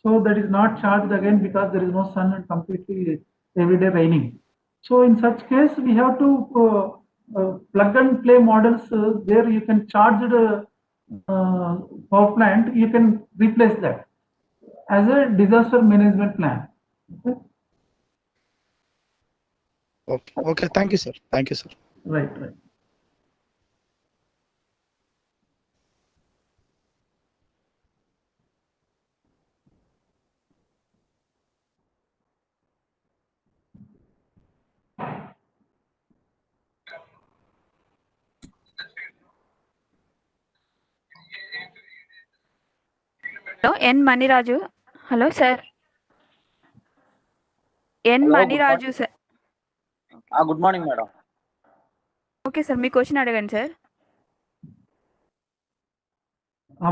so that is not charged again because there is no sun and completely every day raining. So in such case, we have to plug and play models where you can charge the power plant, you can replace that as a disaster management plan. Okay? Okay. Okay. Thank you, sir. Thank you, sir. Right, right. Hello N Maniraju. Hello sir. N Hello, good Maniraju morning. Sir. Good morning, madam. Okay sir, మీ question అడగండి sir.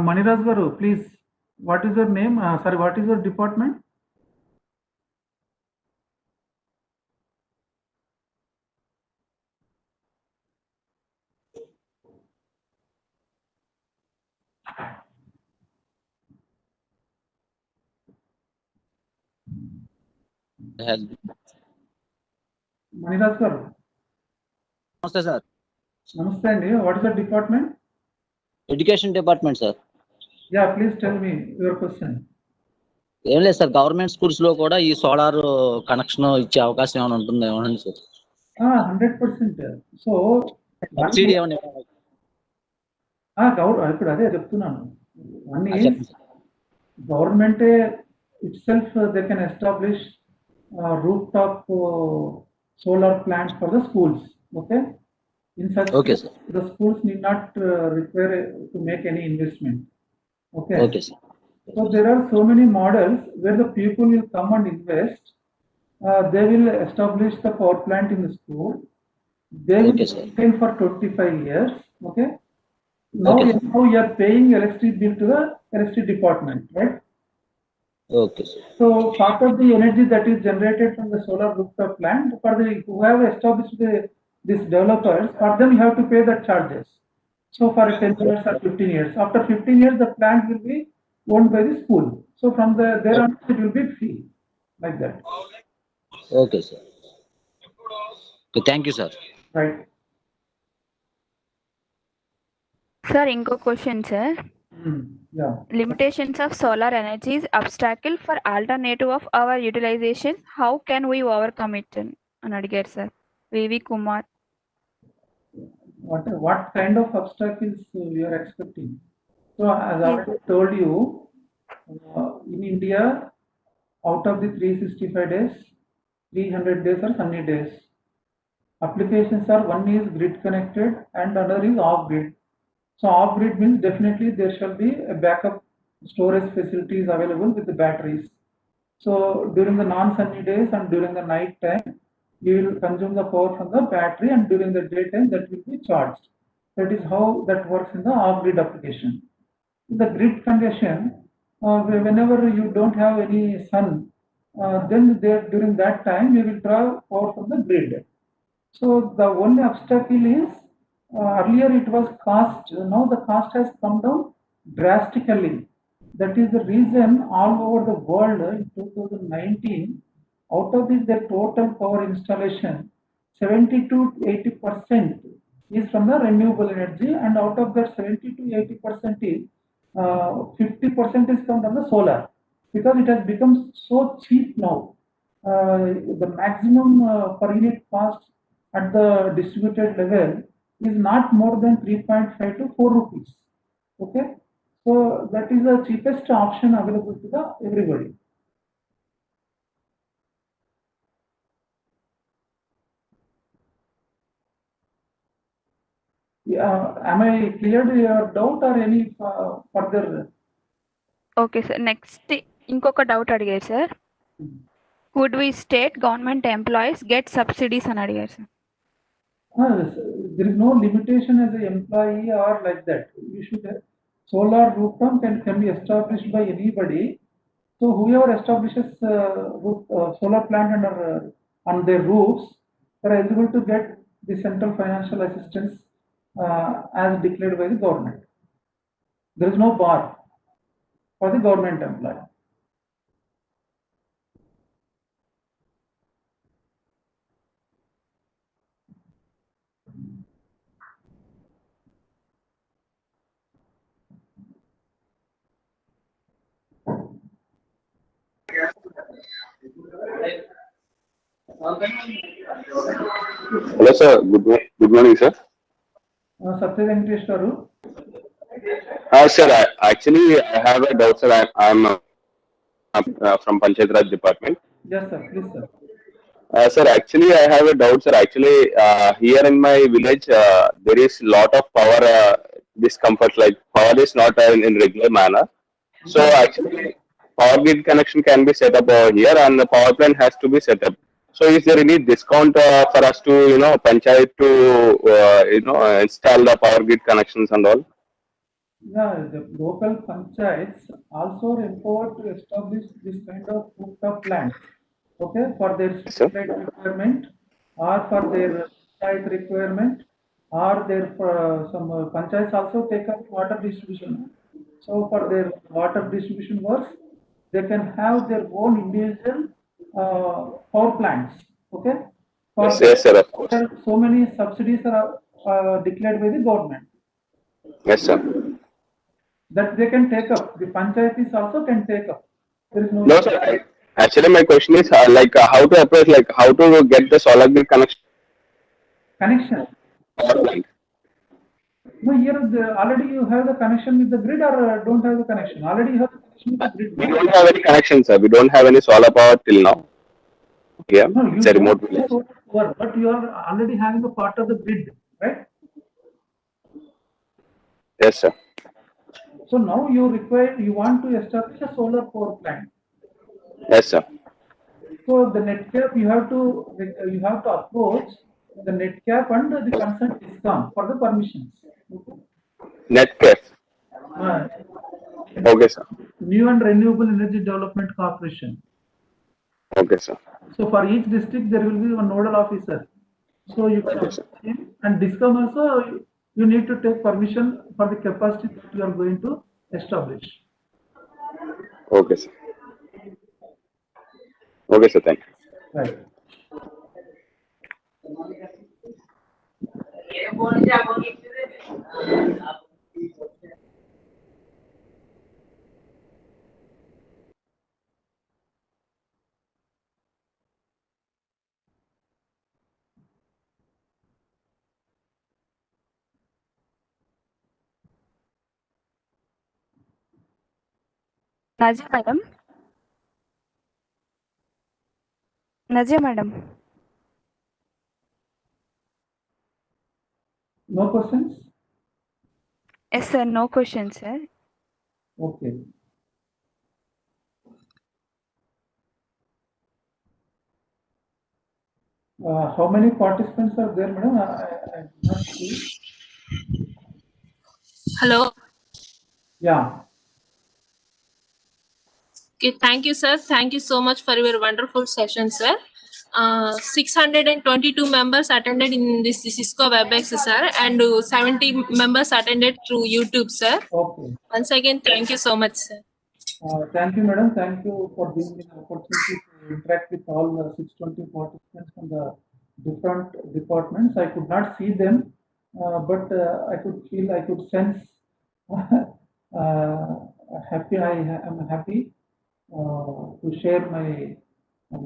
Maniraj garu, please, what is your name? Sorry, what is your department? Maniraj garu, Namaste, sir. namaste andi. What is the department? Education department, sir. Yeah, please tell me your question. ఏం లేదు sir, government schools లో కూడా ఈ solar connection ఇచ్చే అవకాశం ఏమైనా ఉంటుందా ఏమన్నా సార్? 100%. సో సబ్సిడీ ఏమైనా ఇవ్వాలా? ఇప్పుడు అదే చెప్తున్నాను. వన్ చెప్పండి sir. Government itself they can establish rooftop solar plants for the schools. Okay. In such Okay, case, sir. the schools need not require to make any investment. Okay. Okay, sir. So there are so many models where the people will come and invest. They will establish the power plant in the school. They will Okay, sir. maintain for 25 years. Okay. Now, Okay, sir. now you are paying electricity bill to the electricity department, right? Okay, sir. So part of the energy that is generated from the solar rooftop plant, for the who have established these developers, for them you have to pay the charges. So for 10 years or 15 years, after 15 years, the plant will be owned by the school. So from there on, it will be free, like that. Okay, sir. Okay, thank you, sir. Right. Sir ఇంకో question sir. Yeah. Limitations of solar energy is obstacle for alternative of our utilization. How can we overcome it? అని అడిగారు sir V కుమార్. What kind of obstacles you are expecting? So as I already told you, in India, out of the 365 days, 300 days are sunny days. Applications are, one is grid connected and another is off grid. So off grid means definitely there shall be a backup storage facilities available with the batteries. So during the non-sunny days and during the night time, you will consume the power from the battery, and during the daytime that will be charged. That is how that works in the off grid application. In the grid condition, whenever you don't have any sun, then there during that time you will draw power from the grid. So the only obstacle is earlier it was cost. Now the cost has come down drastically. That is the reason all over the world in 2019, out of this the total power installation, 70 to 80% is from the renewable energy, and out of that 70 to 80% is 50% is from the solar, because it has become so cheap now. The maximum per unit cost at the distributed level is not more than 3.5 to 4 rupees. Okay. So that is the cheapest option available to the everybody. Am I cleared your doubt or any further? Okay sir. Next ఇంకొక doubt అడిగారు sir. Could we state government employees get subsidies అని అడిగారు sir. There is no limitation as an employee or like that. You should solar rooftop can be established by anybody. So whoever establishes solar plant under on their roofs are eligible to get the central financial assistance as declared by the government. There is no bar for the government employee. Hello, sir. Good morning, sir. Satya Venkatesh garu. Sir, actually, I have a doubt, sir. I'm from Panchayat Raj Department. Yes, sir. Please, sir. Sir, actually, I have a doubt, sir. Actually, here in my village, there is lot of power discomfort. Like power is not in regular manner. So actually, power grid connection can be set up over here, and the power plant has to be set up. So, is there any discount for us to, Panchayat to, install the power grid connections and all? Yeah, the local panchayats also are empowered to establish this kind of rooftop plants, okay, for their street light requirement or for their panchayat requirement or their some panchayats also take up water distribution. So for their water distribution works, they can have their own individual power plants, okay. For Yes, sir, of course. so many subsidies are declared by the government. Yes, sir. That they can take up. The panchayatis also can take up. There is no. No, sir. Actually, my question is how to approach, like how to get the solar grid connection. Connection. No, here already you have the connection with the grid or don't have the connection. Already you have the connection with the grid. We don't have any connection, sir. We don't have any solar power till now. Yeah, No, it's a remote village. But you are already having a part of the grid, right? Yes, sir. So now you want to establish a solar power plant. Yes, sir. So the net cap you have to approach the net cap and the concerned ISKCON for the permissions. Okay. Net cap. Okay, sir. New and Renewable Energy Development Corporation. Okay, sir. So for each district there will be one nodal officer. So you can and DISCOM also you need to take permission for the capacity that you are going to establish. Okay, sir. Okay, sir. Thank you. Right. Nazia madam. Nazia madam. No questions? Yes sir, no questions sir. Okay. How many participants are there, madam? I did not see. Hello. Yeah. Okay, thank you, sir. Thank you so much for your wonderful session, sir. 622 members attended in this Cisco WebEx, sir, and 70 members attended through YouTube, sir. Okay. Once again, thank you so much, sir. Thank you, madam. Thank you for giving me the opportunity to interact with all the 620 participants from the different departments. I could not see them, but I could sense happy. I am happy to share my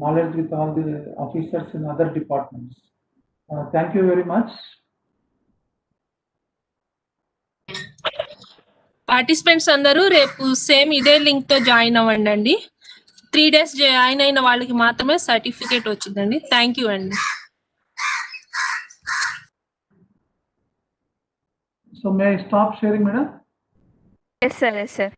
knowledge with all the officers in other departments. Thank you very much. Participants అందరూ రేపు same ఇదే link తో join అవ్వండి. 3 days join అయిన వాళ్ళకి మాత్రమే certificate వచ్చిందండి. Thank you అండి. So may I stop sharing, madam? Yes sir, yes sir.